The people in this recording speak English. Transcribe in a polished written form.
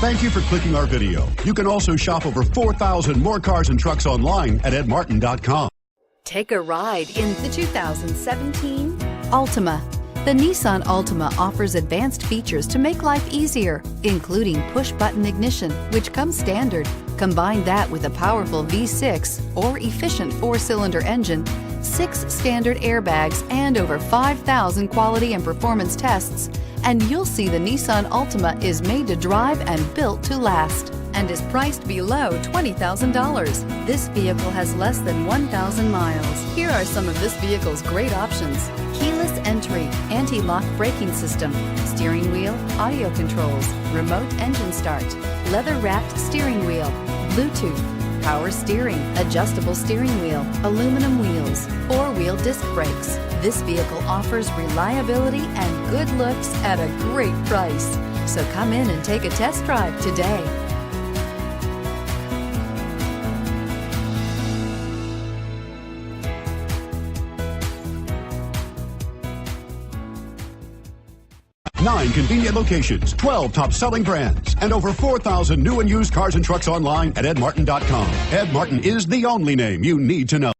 Thank you for clicking our video. You can also shop over 4,000 more cars and trucks online at edmartin.com. Take a ride in the 2017 Altima. The Nissan Altima offers advanced features to make life easier, including push-button ignition, which comes standard. Combine that with a powerful V6 or efficient 4-cylinder engine, 6 standard airbags, and over 5,000 quality and performance tests, and you'll see the Nissan Altima is made to drive and built to last, and is priced below $20,000. This vehicle has less than 1,000 miles. Here are some of this vehicle's great options: keyless entry, anti-lock braking system, steering wheel audio controls, remote engine start, leather-wrapped steering wheel, Bluetooth, power steering, adjustable steering wheel, aluminum wheels, 4-wheel disc brakes. This vehicle offers reliability and good looks at a great price. So come in and take a test drive today. Nine convenient locations, 12 top-selling brands, and over 4,000 new and used cars and trucks online at edmartin.com. Ed Martin is the only name you need to know.